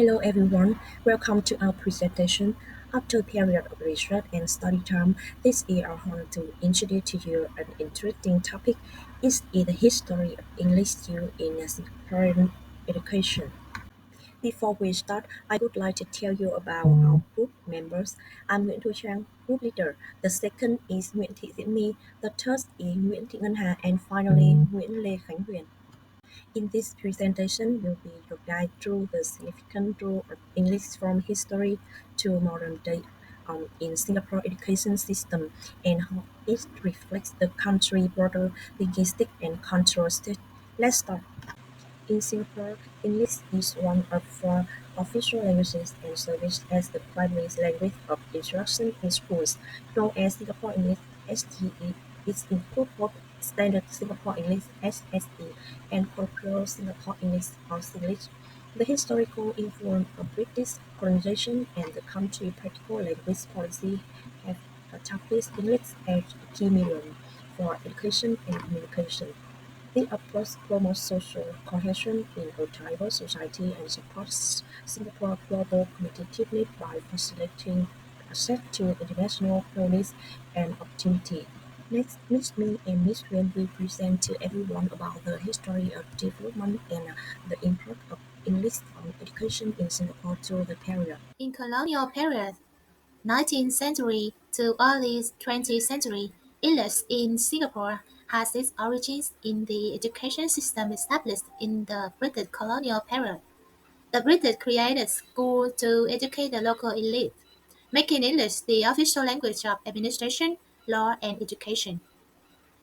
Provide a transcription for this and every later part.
Hello everyone, welcome to our presentation. After a period of research and study time, this year I want to introduce to you an interesting topic. Is the history of English used in Singaporean education. Before we start, I would like to tell you about our group members. I'm Nguyễn Thị Trang, group leader. The second is Nguyễn Thị Diễm My. The third is Nguyễn Thị Ngân Hà, and finally Khánh Huyền. In this presentation will be your guide through the significant role of English from history to modern day in Singapore education system and how it reflects the country's broader linguistic and cultural state. Let's start. In Singapore, English is one of four official languages and serves as the primary language of instruction in schools, known as Singapore English (SGE). It includes both Standard Singapore English (SSE) and Colloquial Singapore English or Singlish. The historical influence of British colonization and the country's practical language policy have established English as a key medium for education and communication. The approach promotes social cohesion in a diverse society and supports Singapore's global competitiveness by facilitating access to international knowledge and opportunity. Next, Miss Me and Miss Huyền will present to everyone about the history of development and the impact of English on education in Singapore through the period. In colonial period, 19th century to early 20th century, English in Singapore has its origins in the education system established in the British colonial period. The British created schools to educate the local elite, making English the official language of administration, law, and education.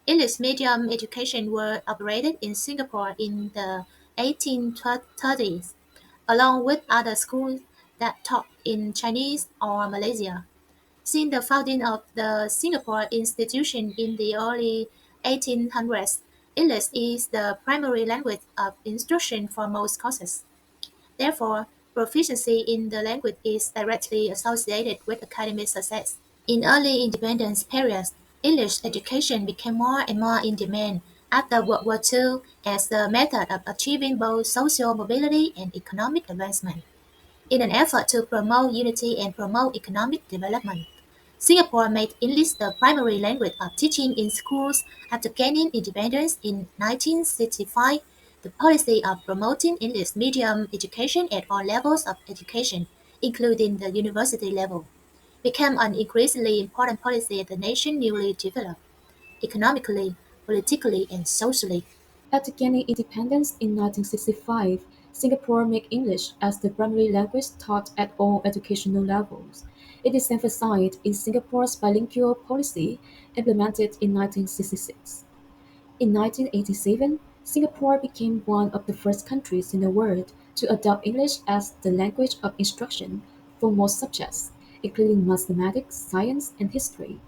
English medium education were operated in Singapore in the 1830s, along with other schools that taught in Chinese or Malaysia. Since the founding of the Singapore institution in the early 1800s, English is the primary language of instruction for most courses. Therefore, proficiency in the language is directly associated with academic success. In early independence periods, English education became more and more in demand after World War II as a method of achieving both social mobility and economic advancement. In an effort to promote unity and promote economic development, Singapore made English the primary language of teaching in schools after gaining independence in 1965. The policy of promoting English medium education at all levels of education, including the university level, became an increasingly important policy as the nation newly developed, economically, politically, and socially. After gaining independence in 1965, Singapore made English as the primary language taught at all educational levels. It is emphasized in Singapore's bilingual policy implemented in 1966. In 1987, Singapore became one of the first countries in the world to adopt English as the language of instruction for most subjects, including mathematics, science, and history.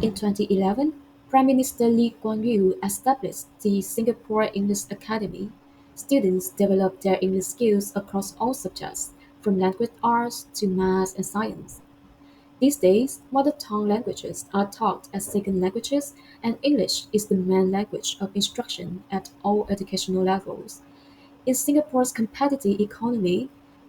In 2011, Prime Minister Lee Kuan Yew established the Singapore English Academy. Students develop their English skills across all subjects, from language arts to math and science. These days, mother tongue languages are taught as second languages, and English is the main language of instruction at all educational levels. In Singapore's competitive economy,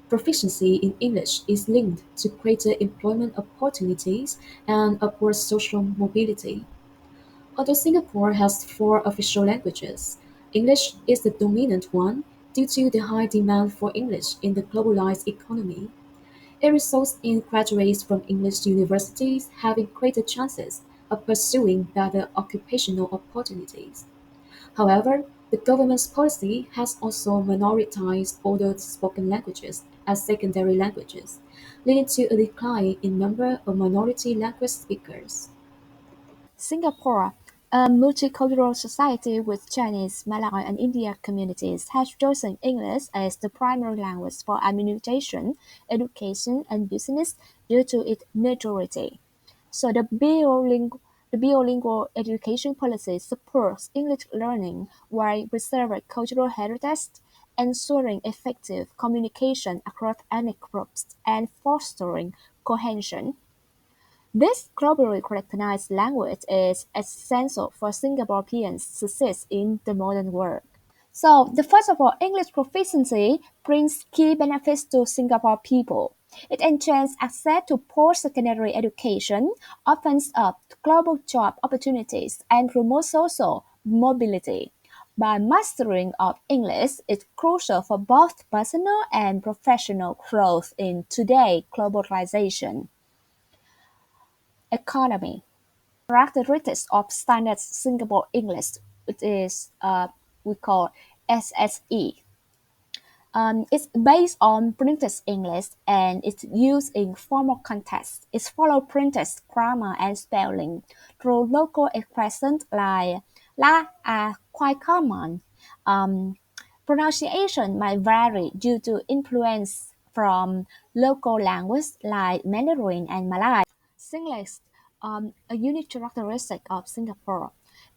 proficiency in English is linked to greater employment opportunities and upward social mobility. Although Singapore has four official languages, English is the dominant one due to the high demand for English in the globalized economy. It results in graduates from English universities having greater chances of pursuing better occupational opportunities. However, the government's policy has also minoritized older spoken languages as secondary languages, leading to a decline in number of minority language speakers. Singapore, a multicultural society with Chinese, Malay, and Indian communities, has chosen English as the primary language for administration, education, and business due to its neutrality. So the bilingual education policy supports English learning while preserving cultural heritage, ensuring effective communication across ethnic groups, and fostering cohesion. This globally recognized language is essential for Singaporeans' success in the modern world. So, the first of all, English proficiency brings key benefits to Singapore people. It enhances access to post-secondary education, opens up global job opportunities, and promotes social mobility. By mastering of English is crucial for both personal and professional growth in today's globalization economy. Characteristics of standard Singapore English, which is we call SSE. It's based on printed English and it's used in formal context. It follows printed grammar and spelling through local expressions like la are quite common. Um, Pronunciation might vary due to influence from local languages like Mandarin and Malay. Singlish, a unique characteristic of Singapore,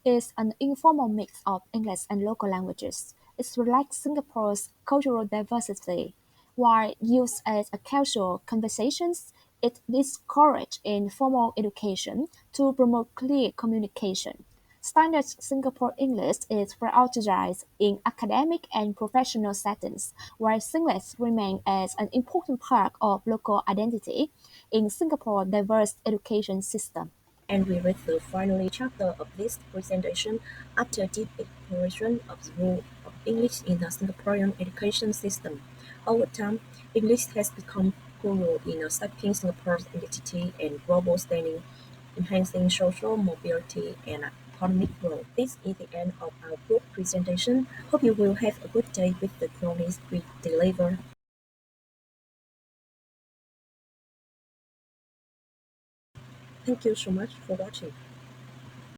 is an informal mix of English and local languages. It reflects Singapore's cultural diversity. While used as a casual conversations, it discourages in formal education to promote clear communication. Standard Singapore English is prioritized in academic and professional settings, while Singlish remains as an important part of local identity in Singapore's diverse education system. And we reach the final chapter of this presentation. After deep exploration of the role of English in the Singaporean education system. Over time, English has become crucial in shaping Singapore's identity and global standing, enhancing social mobility and economic growth. This is the end of our group presentation. Hope you will have a good day with the knowledge we deliver. Thank you so much for watching.